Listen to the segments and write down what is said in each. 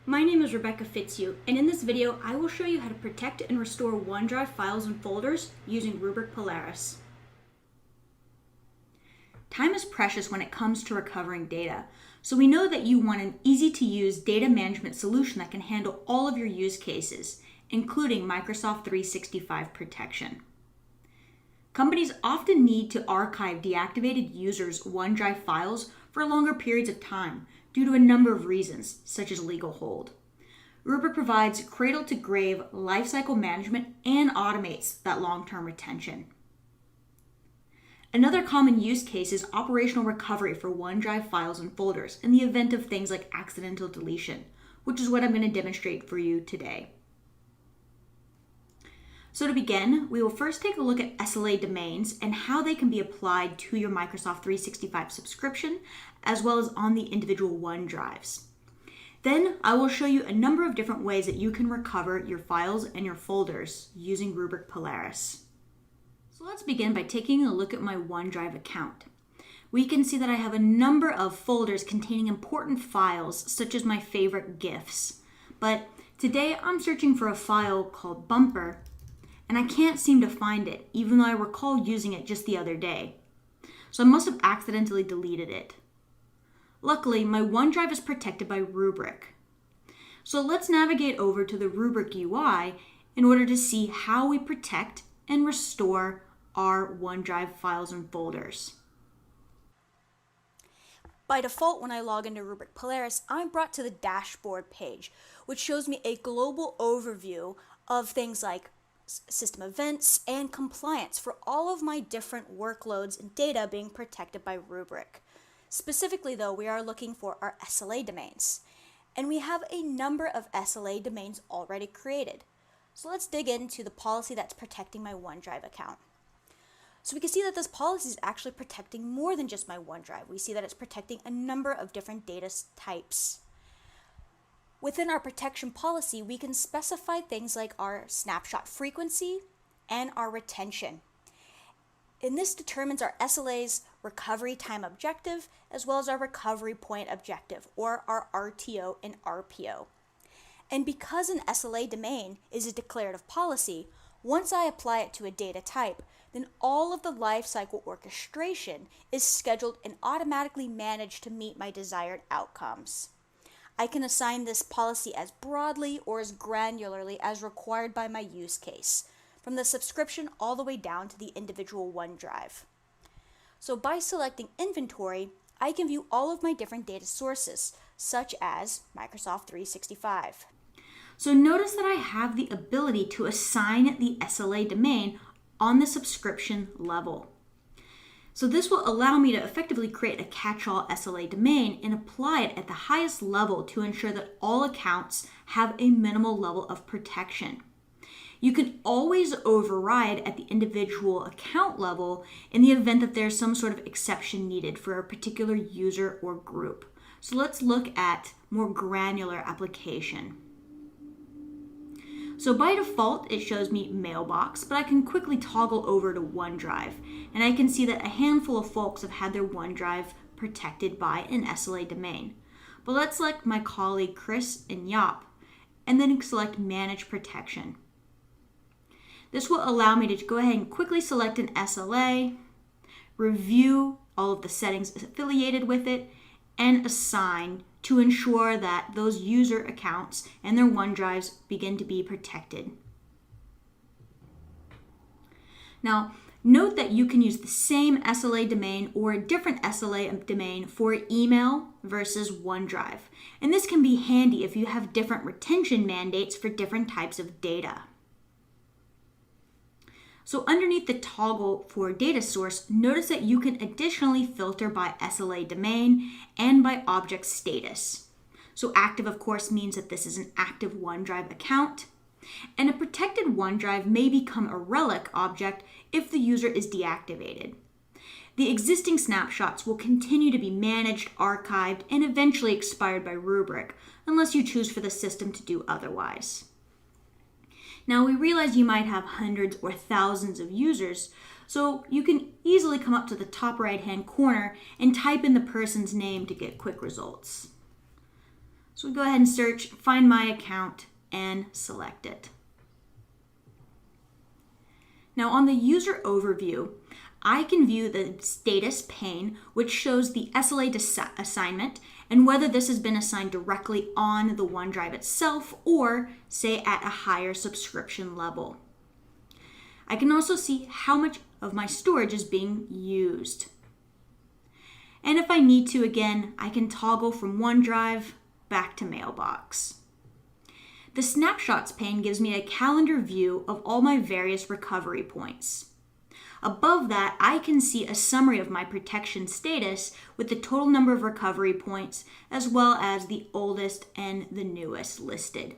My name is Rebecca Fitzhugh, and in this video, I will show you how to protect and restore OneDrive files and folders using Rubrik Polaris. Time is precious when it comes to recovering data, so we know that you want an easy-to-use data management solution that can handle all of your use cases, including Microsoft 365 protection. Companies often need to archive deactivated users' OneDrive files for longer periods of time due to a number of reasons, such as legal hold. Rubrik provides cradle-to-grave lifecycle management and automates that long-term retention. Another common use case is operational recovery for OneDrive files and folders in the event of things like accidental deletion, which is what I'm going to demonstrate for you today. So to begin, we will first take a look at SLA domains and how they can be applied to your Microsoft 365 subscription, as well as on the individual OneDrives. Then I will show you a number of different ways that you can recover your files and your folders using Rubrik Polaris. So let's begin by taking a look at my OneDrive account. We can see that I have a number of folders containing important files, such as my favorite GIFs. But today I'm searching for a file called Bumper, and I can't seem to find it, even though I recall using it just the other day. So I must have accidentally deleted it. Luckily, my OneDrive is protected by Rubrik. So let's navigate over to the Rubrik UI in order to see how we protect and restore our OneDrive files and folders. By default, when I log into Rubrik Polaris, I'm brought to the dashboard page, which shows me a global overview of things like system events and compliance for all of my different workloads and data being protected by Rubrik. Specifically though, we are looking for our SLA domains, and we have a number of SLA domains already created. So let's dig into the policy that's protecting my OneDrive account. So we can see that this policy is actually protecting more than just my OneDrive. We see that it's protecting a number of different data types. Within our protection policy, we can specify things like our snapshot frequency and our retention. And this determines our SLA's recovery time objective, as well as our recovery point objective, or our RTO and RPO. And because an SLA domain is a declarative policy, once I apply it to a data type, then all of the lifecycle orchestration is scheduled and automatically managed to meet my desired outcomes. I can assign this policy as broadly or as granularly as required by my use case, from the subscription all the way down to the individual OneDrive. So by selecting inventory, I can view all of my different data sources, such as Microsoft 365. So notice that I have the ability to assign the SLA domain on the subscription level. So this will allow me to effectively create a catch-all SLA domain and apply it at the highest level to ensure that all accounts have a minimal level of protection. You can always override at the individual account level in the event that there's some sort of exception needed for a particular user or group. So let's look at more granular application. So by default, it shows me Mailbox, but I can quickly toggle over to OneDrive, and I can see that a handful of folks have had their OneDrive protected by an SLA domain. But let's select my colleague Chris and Yop, and then select Manage Protection. This will allow me to go ahead and quickly select an SLA, review all of the settings affiliated with it, and assign to ensure that those user accounts and their OneDrives begin to be protected. Now, note that you can use the same SLA domain or a different SLA domain for email versus OneDrive. And this can be handy if you have different retention mandates for different types of data. So underneath the toggle for data source, notice that you can additionally filter by SLA domain and by object status. So active, of course, means that this is an active OneDrive account. And a protected OneDrive may become a relic object if the user is deactivated. The existing snapshots will continue to be managed, archived, and eventually expired by Rubrik, unless you choose for the system to do otherwise. Now, we realize you might have hundreds or thousands of users, so you can easily come up to the top right-hand corner and type in the person's name to get quick results. So we go ahead and search, find my account, and select it. Now on the user overview, I can view the status pane, which shows the SLA assignment and whether this has been assigned directly on the OneDrive itself or, say, at a higher subscription level. I can also see how much of my storage is being used. And if I need to, again, I can toggle from OneDrive back to Mailbox. The Snapshots pane gives me a calendar view of all my various recovery points. Above that, I can see a summary of my protection status with the total number of recovery points, as well as the oldest and the newest listed.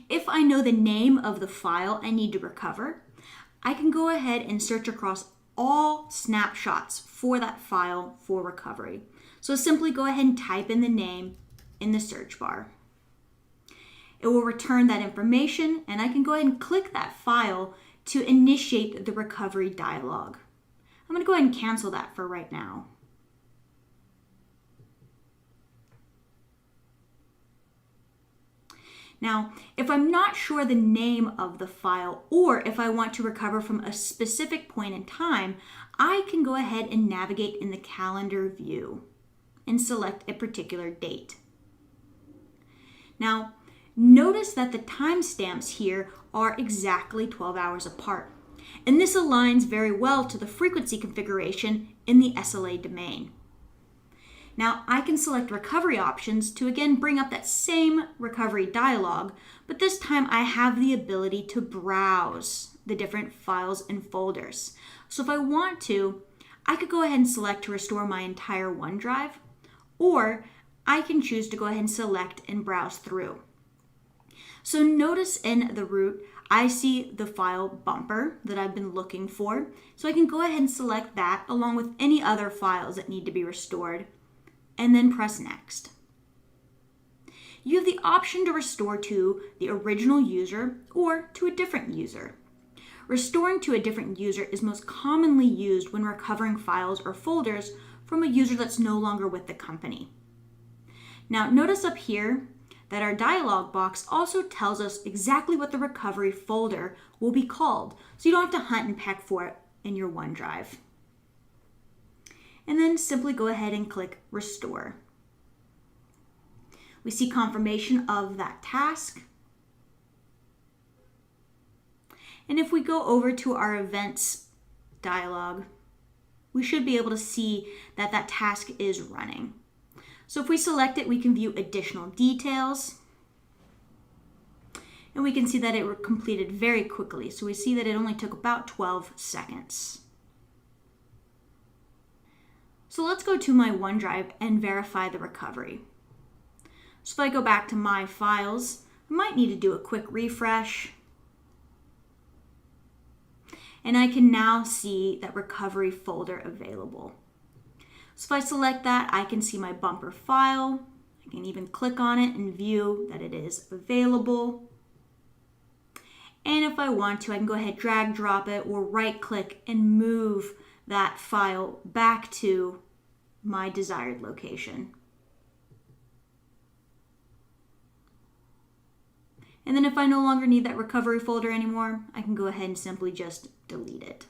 If I know the name of the file I need to recover, I can go ahead and search across all snapshots for that file for recovery. So simply go ahead and type in the name in the search bar. It will return that information, and I can go ahead and click that file to initiate the recovery dialog. I'm going to go ahead and cancel that for right now. Now, if I'm not sure the name of the file, or if I want to recover from a specific point in time, I can go ahead and navigate in the calendar view and select a particular date. Now, notice that the timestamps here are exactly 12 hours apart, and this aligns very well to the frequency configuration in the SLA domain. Now, I can select recovery options to again bring up that same recovery dialog, but this time I have the ability to browse the different files and folders. So if I want to, I could go ahead and select to restore my entire OneDrive, or I can choose to go ahead and select and browse through. So notice in the root, I see the file bumper that I've been looking for. So I can go ahead and select that along with any other files that need to be restored, and then press next. You have the option to restore to the original user or to a different user. Restoring to a different user is most commonly used when recovering files or folders from a user that's no longer with the company. Now notice up here that our dialog box also tells us exactly what the recovery folder will be called, so you don't have to hunt and peck for it in your OneDrive. And then simply go ahead and click Restore. We see confirmation of that task. And if we go over to our Events dialog, we should be able to see that that task is running. So if we select it, we can view additional details. And we can see that it completed very quickly. So we see that it only took about 12 seconds. So let's go to my OneDrive and verify the recovery. So if I go back to My Files, I might need to do a quick refresh. And I can now see that recovery folder available. So if I select that, I can see my bumper file. I can even click on it and view that it is available. And if I want to, I can go ahead, drag, drop it, or right click and move that file back to my desired location. And then if I no longer need that recovery folder anymore, I can go ahead and simply just delete it.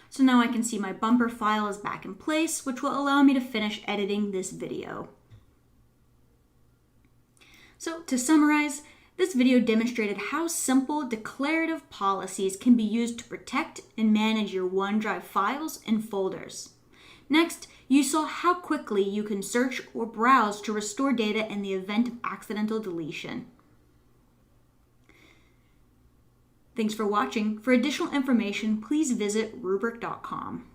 So now I can see my bumper file is back in place, which will allow me to finish editing this video. So to summarize, this video demonstrated how simple declarative policies can be used to protect and manage your OneDrive files and folders. Next, you saw how quickly you can search or browse to restore data in the event of accidental deletion. Thanks for watching. For additional information, please visit Rubrik.com.